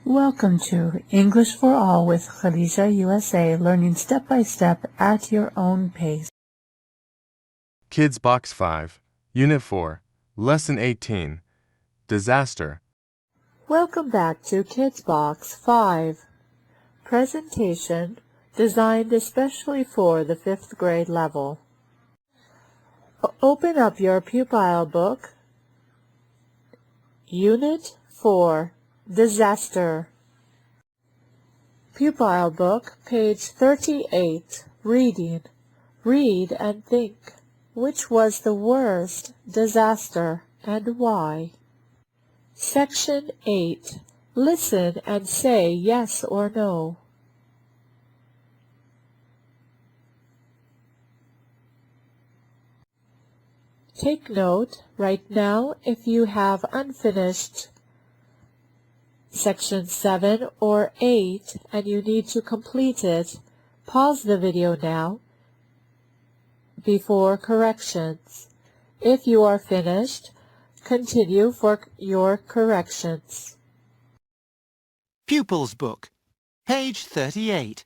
Welcome to English for All with Khadija USA, learning step by step at your own pace. Kids Box 5, Unit 4, Lesson 18, Disaster. Welcome back to Kids Box 5. Presentation designed especially for the 5th grade level. Open up your pupil book, Unit 4, Disaster. Pupil book, page 38, reading. Read and think. Which was the worst disaster and why? Section 8. Listen and say yes or no. Take note right now if you have unfinished Section 7 or 8 and you need to complete it. Pause the video now before corrections. If you are finished, continue for your corrections. Pupils Book, page 38.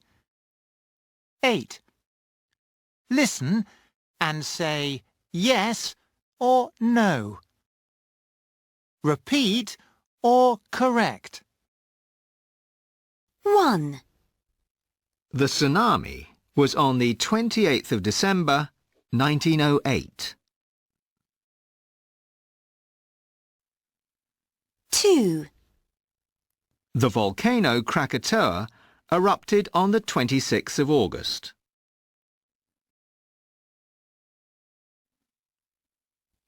8. Listen and say yes or no. Repeat or correct. 1. The tsunami was on the 28th of December, 1908. 2. The volcano Krakatoa erupted on the 26th of August.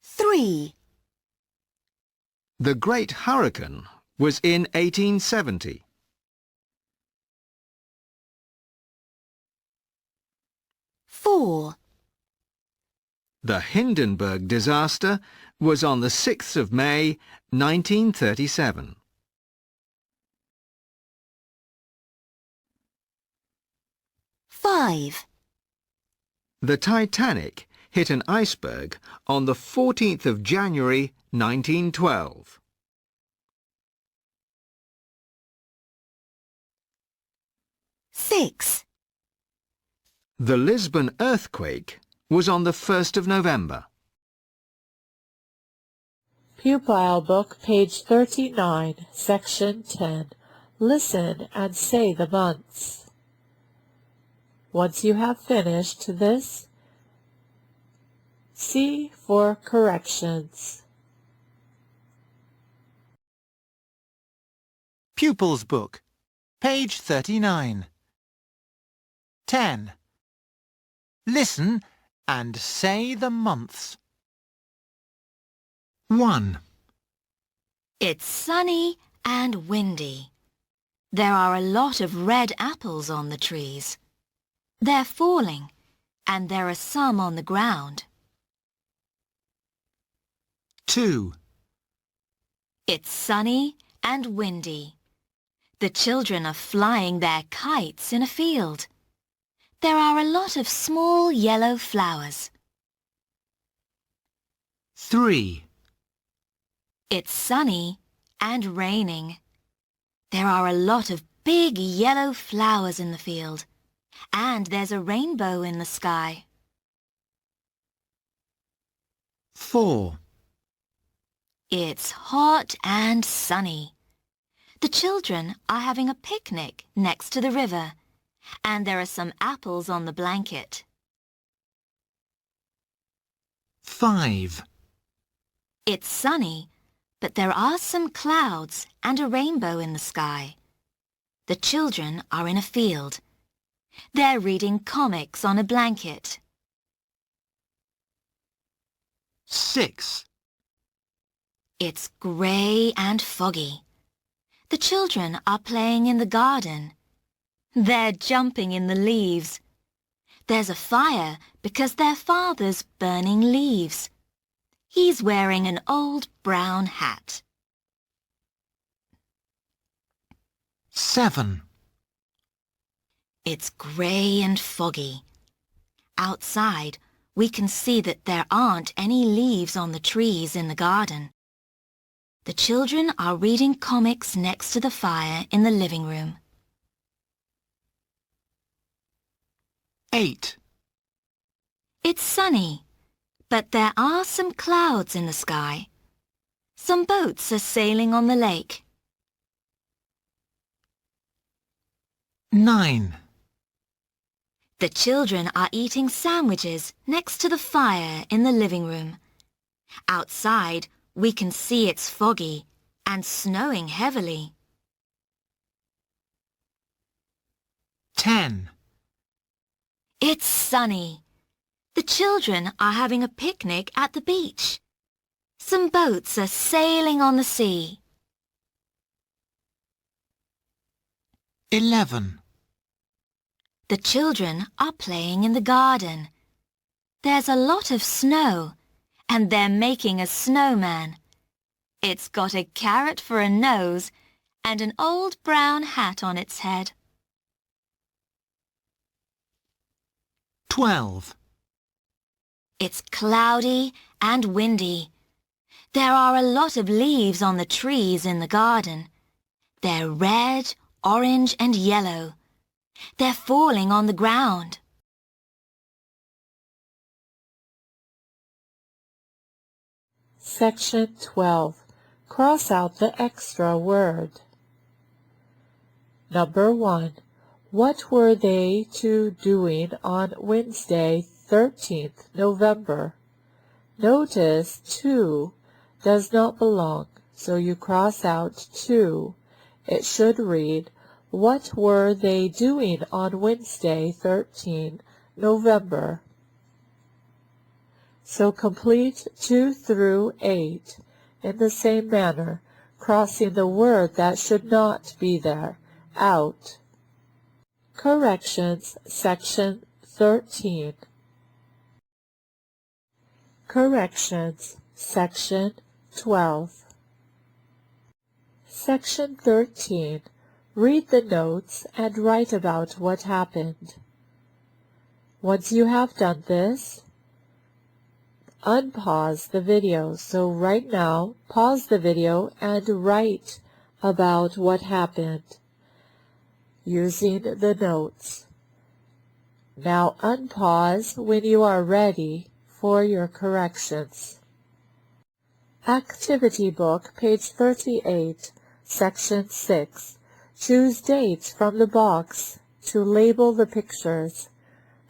3. The Great Hurricane was in 1870. 4. The Hindenburg disaster was on the 6th of May, 1937. 5. The Titanic hit an iceberg on the 14th of January, 1912. 6. The Lisbon earthquake was on the 1st of November. Pupil book, page 39, section 10. Listen and say the months. Once you have finished this, see for corrections. Pupils Book, page 39. 10. Listen and say the months. 1. It's sunny and windy. There are a lot of red apples on the trees. They're falling, and there are some on the ground. 2. It's sunny and windy. The children are flying their kites in a field. There are a lot of small yellow flowers. 3. It's sunny and raining. There are a lot of big yellow flowers in the field, and there's a rainbow in the sky. 4. It's hot and sunny. The children are having a picnic next to the river, and there are some apples on the blanket. 5. It's sunny, but there are some clouds and a rainbow in the sky. The children are in a field. They're reading comics on a blanket. 6. It's grey and foggy. The children are playing in the garden. They're jumping in the leaves. There's a fire because their father's burning leaves. He's wearing an old brown hat. 7. It's grey and foggy. Outside, we can see that there aren't any leaves on the trees in the garden. The children are reading comics next to the fire in the living room. 8, It's sunny, but there are some clouds in the sky. Some boats are sailing on the lake. 9, The children are eating sandwiches next to the fire in the living room. Outside, we can see it's foggy and snowing heavily. 10, It's sunny. The children are having a picnic at the beach. Some boats are sailing on the sea. 11, The children are playing in the garden. There's a lot of snow, and they're making a snowman. It's got a carrot for a nose and an old brown hat on its head. 12, It's cloudy and windy. There are a lot of leaves on the trees in the garden. They're red, orange and yellow. They're falling on the ground. Section 12. Cross out the extra word. Number 1. What were they two doing on Wednesday, 13th November? Notice 2 does not belong, so you cross out 2. It should read, what were they doing on Wednesday, 13th November? So complete 2 through 8 in the same manner, crossing the word that should not be there out. Corrections, Section 13. Corrections, Section 12. Section 13. Read the notes and write about what happened. Once you have done this, unpause the video. So right now, pause the video and write about what happened using the notes. Now unpause when you are ready for your corrections. Activity Book, page 38, Section 6. Choose dates from the box to label the pictures.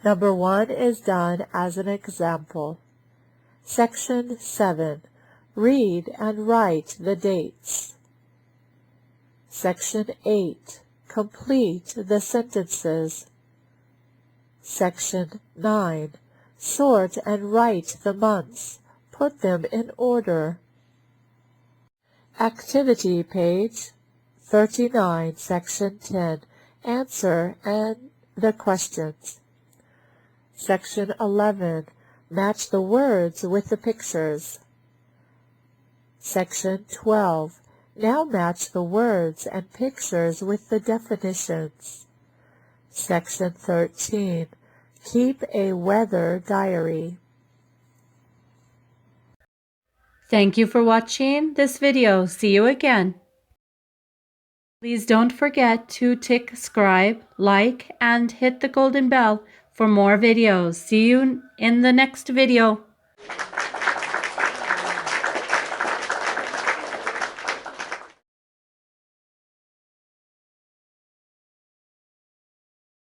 Number 1 is done as an example. Section 7. Read and write the dates. Section 8. Complete the sentences. Section 9. Sort and write the months. Put them in order. Activity page 39, Section 10. Answer and the questions. Section 11. Match the words with the pictures. Section 12. Now match the words and pictures with the definitions. Section 13. Keep a weather diary. Thank you for watching this video. See you again. Please don't forget to tick subscribe, like, and hit the golden bell for more videos. See you in the next video.